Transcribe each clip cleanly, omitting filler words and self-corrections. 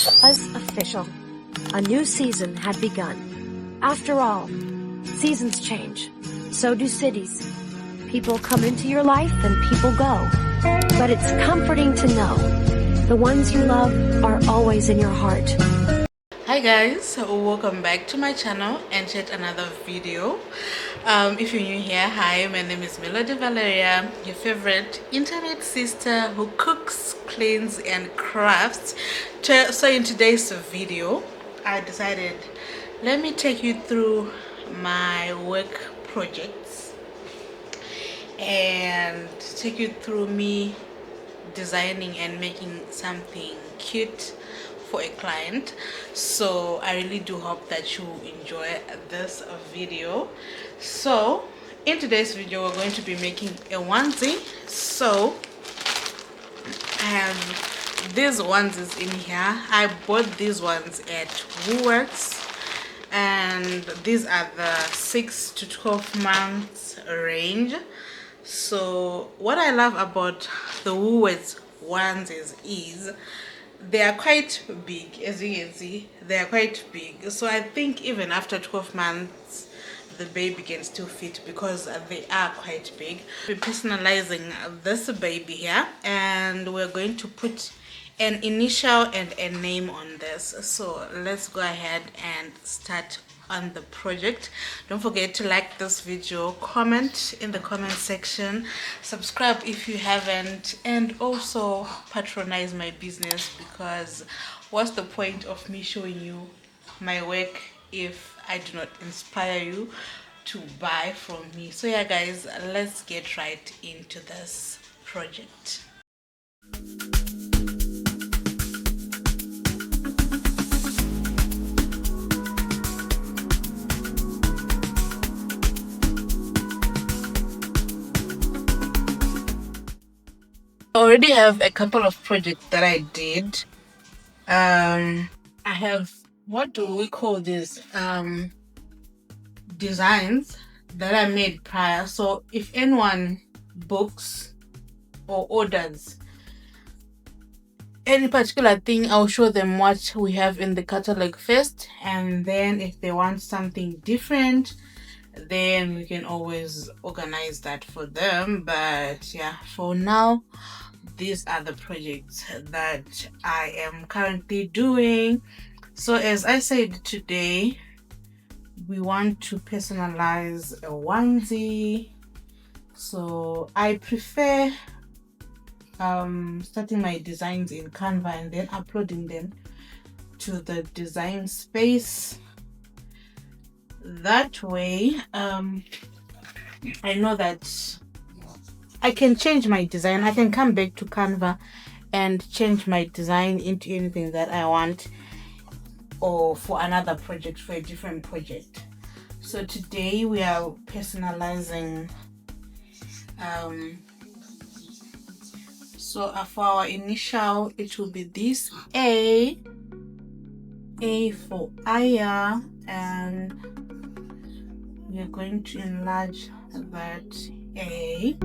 Was official. A new season had begun. After all, seasons change. So do cities. People come into your life and people go. But it's comforting to know the ones you love are always in your heart. Hi guys, welcome back to my channel and yet another video. If you're new here, hi, my name is Melody Valeria, your favorite internet sister who cooks, cleans and crafts. So in today's video I decided, let me take you through my work projects and take you through me designing and making something cute for a client. So I really do hope that you enjoy this video. So in today's video we're going to be making a onesie. So I have these onesies in here. I bought these ones at Woolworths and these are the 6 to 12 months range. So what I love about the Woolworths onesies is they are quite big. As you can see, they are quite big. So I think even after 12 months the baby can still fit because they are quite big. We're personalizing this baby here and we're going to put an initial and a name on this. So let's go ahead and start on the project. Don't forget to like this video, comment in the comment section, subscribe if you haven't, and also patronize my business, because what's the point of me showing you my work if I do not inspire you to buy from me? So yeah guys, let's get right into this project. I already have a couple of projects that I did. I have, what do we call this, designs that I made prior. So if anyone books or orders any particular thing, I'll show them what we have in the catalog first, and then if they want something different, then we can always organize that for them. But yeah, for now these are the projects that I am currently doing. So as I said, today we want to personalize a onesie. So I prefer starting my designs in Canva and then uploading them to the design space. That way I know that I can change my design. I can come back to Canva and change my design into anything that I want, or for another project, for a different project. So today we are personalizing. So for our initial, it will be this A for Aya, and we are going to enlarge that A.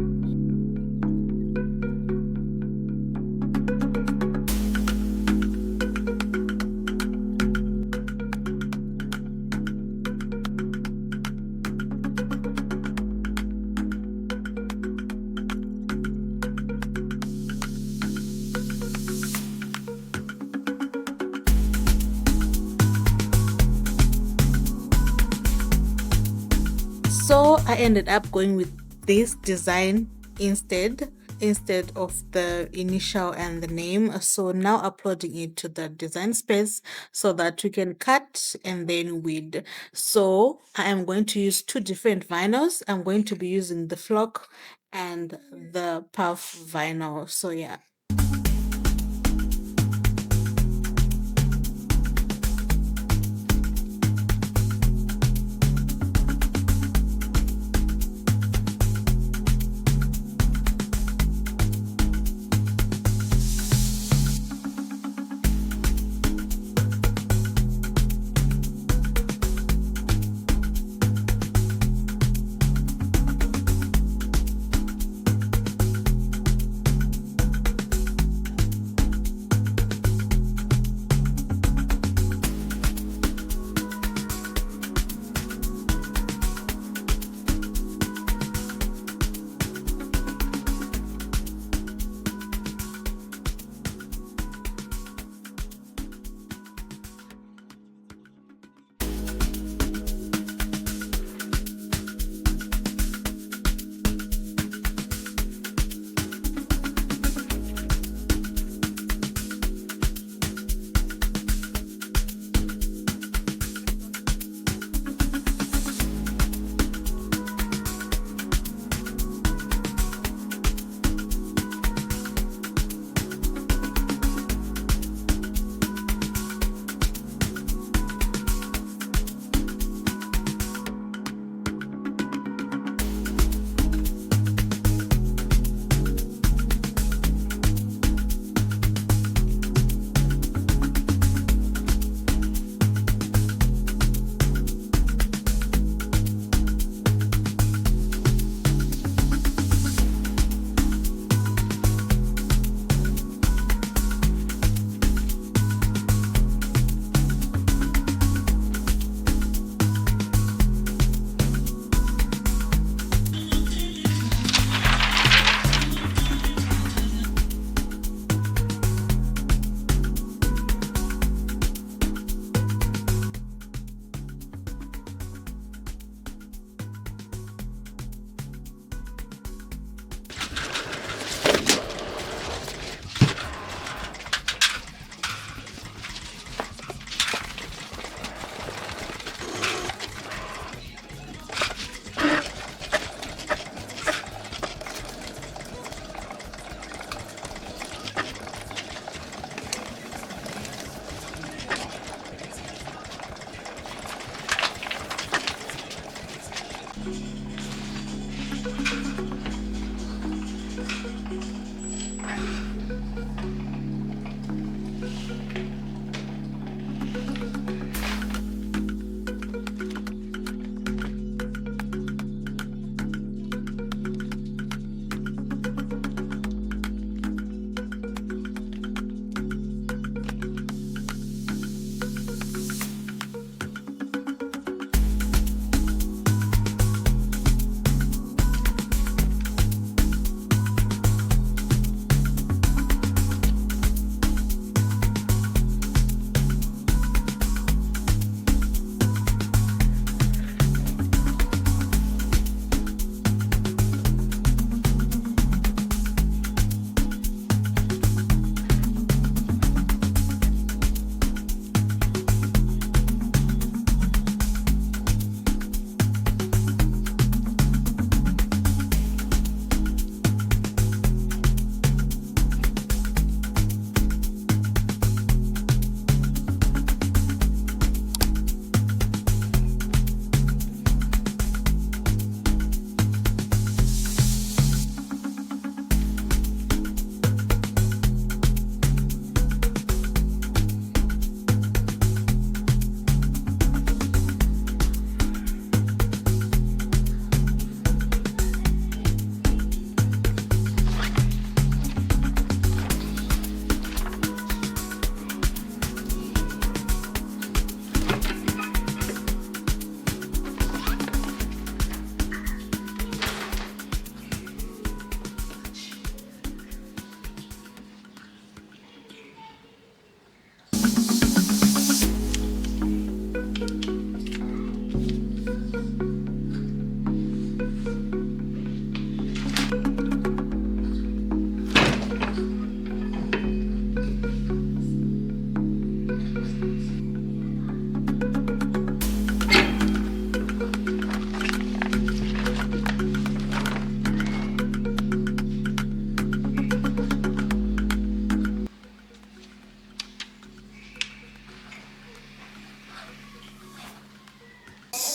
So I ended up going with this design instead of the initial and the name. So now uploading it to the design space so that we can cut and then weed. So I am going to use two different vinyls. I'm going to be using the flock and the puff vinyl. So yeah.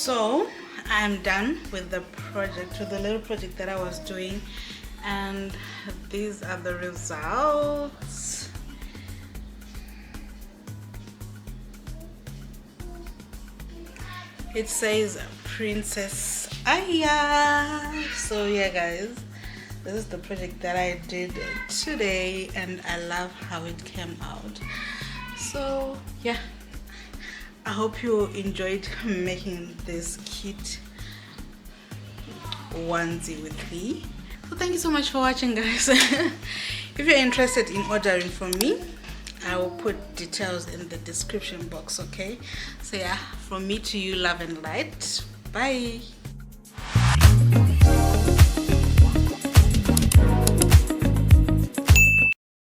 So I'm done with the project, with the little project that I was doing, and these are the results. It says Princess Aya. So yeah guys, this is the project that I did today, and I love how it came out. So yeah, I hope you enjoyed making this cute onesie with me. So thank you so much for watching guys. If you're interested in ordering from me, I will put details in the description box, okay? So yeah, from me to you, love and light. Bye.